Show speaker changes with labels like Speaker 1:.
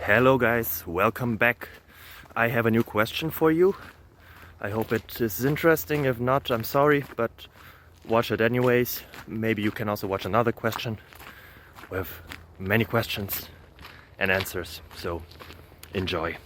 Speaker 1: Hello guys, welcome back. I have a new question for you. I hope it is interesting. If not, I'm sorry, but watch it anyways. Maybe you can also watch another question with many questions and answers. So enjoy.